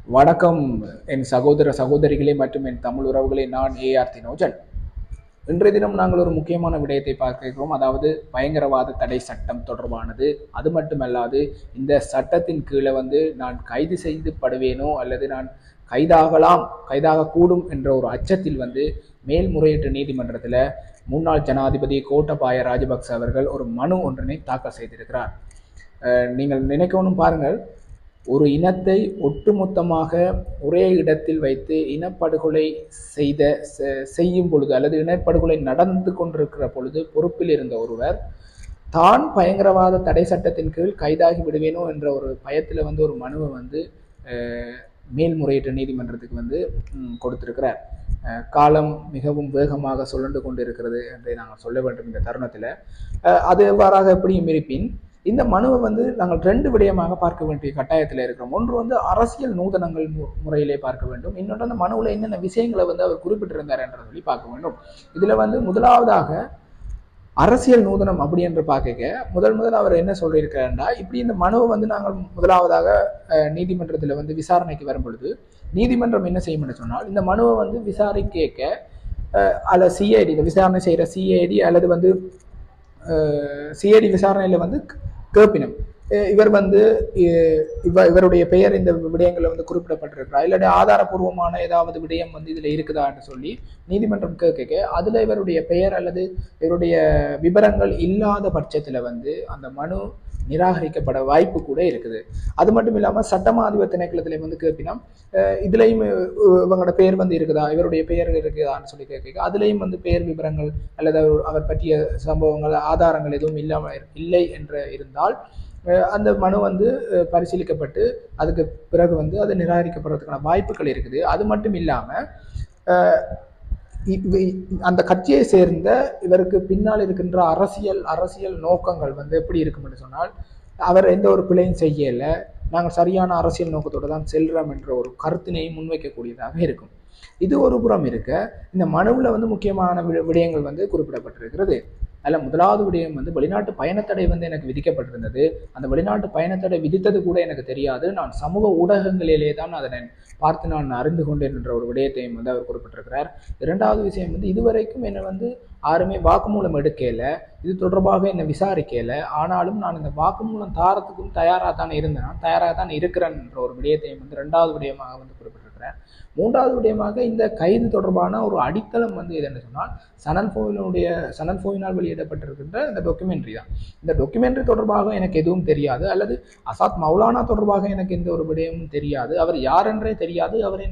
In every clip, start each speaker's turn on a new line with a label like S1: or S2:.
S1: வணக்கம் என் சகோதர சகோதரிகளே மற்றும் என் தமிழ் உறவுகளே. நான் ஏஆர் தினோஜன். இன்றைய தினம் நாங்கள் ஒரு முக்கியமான விடயத்தை பார்க்க இருக்கிறோம். அதாவது பயங்கரவாத தடை சட்டம் தொடர்பானது. அது மட்டுமல்லாது இந்த சட்டத்தின் கீழே நான் கைது செய்யப்படுவேனோ அல்லது நான் கைதாக கூடும் என்ற ஒரு அச்சத்தில் மேல்முறையீட்டு நீதிமன்றத்தில் முன்னாள் ஜனாதிபதி கோட்டபாய ராஜபக்ச அவர்கள் ஒரு மனு ஒன்றினை தாக்கல் செய்திருக்கிறார். நீங்கள் நினைக்கணும் பாருங்கள், ஒரு இனத்தை ஒட்டுமொத்தமாக ஒரே இடத்தில் வைத்து இனப்படுகொலை செய்யும் பொழுது அல்லது இனப்படுகொலை நடந்து கொண்டிருக்கிற பொழுது பொறுப்பில் இருந்த ஒருவர் தான் பயங்கரவாத தடை சட்டத்தின் கீழ் கைதாகி விடுவேனோ என்ற ஒரு பயத்தில் ஒரு மனுவை மேல்முறையீட்டு நீதிமன்றத்துக்கு கொடுத்திருக்கிறார். காலம் மிகவும் வேகமாக சுழண்டு கொண்டு இருக்கிறது என்று நாங்கள் சொல்ல வேண்டும் இந்த தருணத்தில். அது எவ்வாறாக எப்படியும் இருப்பின் இந்த மனுவை நாங்கள் ரெண்டு விடயமாக பார்க்க வேண்டிய கட்டாயத்தில் இருக்கிறோம். ஒன்று அரசியல் நூதனங்கள் முறையிலே பார்க்க வேண்டும். இன்னொன்று அந்த மனுவில் என்னென்ன விஷயங்களை அவர் குறிப்பிட்டிருந்தார் என்ற சொல்லி பார்க்க வேண்டும். இதில் முதலாவதாக அரசியல் நூதனம் அப்படி என்று பார்க்க முதல் அவர் என்ன சொல்லியிருக்கிறார்னா, இப்படி இந்த மனுவை நாங்கள் முதலாவதாக நீதிமன்றத்தில் விசாரணைக்கு வரும் பொழுது நீதிமன்றம் என்ன செய்யும் சொன்னால், இந்த மனுவை விசாரிக்க அல்ல சிஐடி, இந்த விசாரணை செய்கிற சிஐடி அல்லது சிஐடி விசாரணையில் கேப்பினம் இவர் இவருடைய பெயர் இந்த விடயங்களில் குறிப்பிடப்பட்டிருக்கிறார், இல்லாட்டி ஆதாரபூர்வமான ஏதாவது விடயம் இதில் இருக்குதா என்று சொல்லி நீதிமன்றம் கேட்க அதில் இவருடைய பெயர் அல்லது இவருடைய விவரங்கள் இல்லாத பட்சத்தில் அந்த மனு நிராகரிக்கப்பட வாய்ப்பு கூட இருக்குது. அது மட்டும் இல்லாமல் சட்டமா அதிபர் திணைக்களத்தில் கேட்பினா இதுலேயும் இவங்களோட பெயர் இருக்குதா, இவருடைய பெயர் இருக்குதான்னு சொல்லி கேட்க அதுலேயும் பெயர் விவரங்கள் அல்லது அவர் பற்றிய சம்பவங்கள் ஆதாரங்கள் எதுவும் இல்லை என்று இருந்தால் அந்த மனு பரிசீலிக்கப்பட்டு அதுக்கு பிறகு அது நிராகரிக்கப்படுறதுக்கான வாய்ப்புகள் இருக்குது. அது மட்டும் இல்லாமல் அந்த கட்சியை சேர்ந்த இவருக்கு பின்னால் இருக்கின்ற அரசியல் நோக்கங்கள் எப்படி இருக்கும்னு சொன்னால், அவர் எந்த ஒரு பிழையும் செய்யலை, நாங்கள் சரியான அரசியல் நோக்கத்தோடு தான் செல்றோம் என்ற ஒரு கருத்தினை முன்வைக்கக்கூடியதாக இருக்கும். இது ஒரு புறம் இருக்க, இந்த மனுவில் முக்கியமான விடயங்கள் குறிப்பிடப்பட்டிருக்கிறது. அதில் முதலாவது விடயம் வெளிநாட்டு பயணத்தடை எனக்கு விதிக்கப்பட்டிருந்தது. அந்த வெளிநாட்டு பயணத்தடை விதித்தது கூட எனக்கு தெரியாது, நான் சமூக ஊடகங்களிலே தான் அதனை பார்த்து நான் அறிந்து கொண்டேன் என்ற ஒரு விடயத்தையும் அவர் குறிப்பிட்டிருக்கிறார். இரண்டாவது விஷயம் இதுவரைக்கும் என்னை யாருமே வாக்குமூலம் எடுக்கல, இது தொடர்பாக என்னை விசாரிக்கல, ஆனாலும் நான் இந்த வாக்குமூலம் தாரத்துக்கும் தயாராக தான் இருக்கிறேன் என்ற ஒரு விடயத்தையும் இரண்டாவது விடயமாக குறிப்பிட்டிருக்கிறார். மூன்றாவது விடயமாக இந்த கைது தொடர்பான ஒரு அடித்தளம் இது என்ன சொன்னால், சனல் ஃபோவினால் வெளியிடப்பட்டிருக்கின்ற இந்த டாக்குமெண்ட்ரி தான். இந்த டாக்குமெண்ட்ரி தொடர்பாக எனக்கு எதுவும் தெரியாது, அல்லது அசாத் மௌலானா தொடர்பாக எனக்கு எந்த ஒரு விடயமும் தெரியாது, அவர் யார் என்றே தெரியாது, அவரை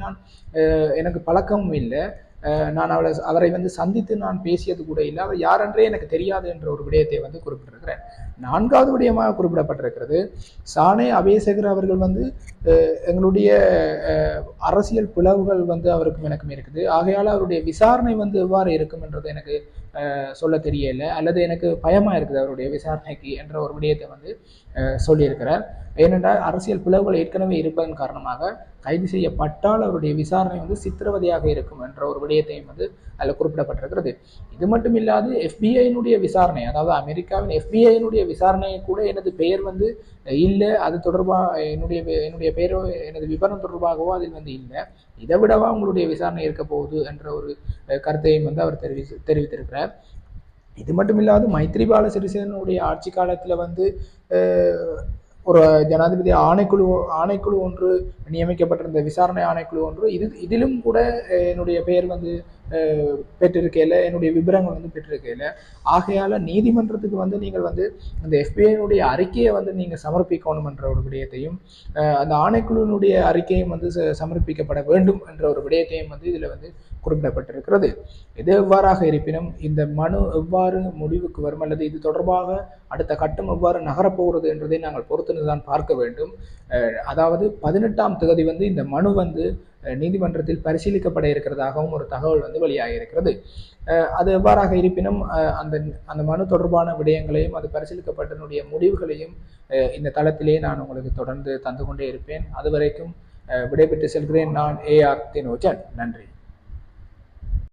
S1: எனக்கு பழக்கமும் இல்லை, நான் அவரை சந்தித்து நான் பேசியது கூட இல்லை, அவர் யாரென்றே எனக்கு தெரியாது என்ற ஒரு விடயத்தை குறிப்பிட்டிருக்கிறேன். நான்காவது விடயமாக குறிப்பிடப்பட்டிருக்கிறது, சானே அபேசகர் அவர்கள் எங்களுடைய அரசியல் பிளவுகள் அவருக்கும் எனக்கும் இருக்குது, ஆகையால் அவருடைய விசாரணை எவ்வாறு இருக்கும் என்றது எனக்கு சொல்ல தெரியல, அல்லது எனக்கு பயமா இருக்குது அவருடைய விசாரணைக்கு என்ற ஒரு விடயத்தை சொல்லியிருக்கிறார். ஏனென்றால் அரசியல் பிளவுகள் ஏற்கனவே இருப்பதன் காரணமாக கைது செய்யப்பட்டால் அவருடைய விசாரணை சித்திரவதையாக இருக்கும் என்ற ஒரு விடயத்தையும் அதில் குறிப்பிடப்பட்டிருக்கிறது. இது மட்டும் இல்லாது FBI விசாரணை, அதாவது அமெரிக்காவின் FBI விசாரணையை கூட எனது பெயர் இல்லை, அது தொடர்பாக என்னுடைய பெயரோ எனது விவரம் தொடர்பாகவோ அதில் இல்லை, இதை விடவா உங்களுடைய விசாரணை இருக்க போகுது என்ற ஒரு கருத்தையும் அவர் தெரிவித்திருக்கிறார். இது மட்டும் இல்லாது மைத்ரிபால சிறிசேனனுடைய ஆட்சி காலத்தில் ஒரு ஜனாதிபதி ஆணைக்குழு ஒன்று நியமிக்கப்பட்டிருந்த விசாரணை ஆணைக்குழு ஒன்று இதிலும் கூட என்னுடைய பெயர் பெற்றிருக்கையில், என்னுடைய விவரங்கள் பெற்றிருக்கையில், ஆகையால் நீதிமன்றத்துக்கு நீங்கள் அந்த FBI அறிக்கையை நீங்கள் சமர்ப்பிக்கணும் என்ற ஒரு விடயத்தையும், அந்த ஆணைக்குழுவினுடைய அறிக்கையும் சமர்ப்பிக்கப்பட வேண்டும் என்ற ஒரு விடயத்தையும் இதில் குறிப்பிடப்பட்டிருக்கிறது. இது எவ்வாறாக இருப்பினும் இந்த மனு எவ்வாறு முடிவுக்கு வரும் அல்லது இது தொடர்பாக அடுத்த கட்டம் எவ்வாறு நகரப்போகிறது என்றதை நாங்கள் பொறுத்துதான் பார்க்க வேண்டும். அதாவது 18ஆம் தேதி இந்த மனு நீதிமன்றத்தில் பரிசீலிக்கப்பட இருக்கிறதாகவும் ஒரு தகவல் வெளியாகி இருக்கிறது. அது எவ்வாறாக இருப்பினும் அந்த மனு தொடர்பான விடயங்களையும் அது பரிசீலிக்கப்பட்டனுடைய முடிவுகளையும் இந்த தளத்திலே நான் உங்களுக்கு தொடர்ந்து தந்து கொண்டே இருப்பேன். அதுவரைக்கும் விடைபெற்று செல்கிறேன். நான் ஏஆர் தினோஜன். நன்றி.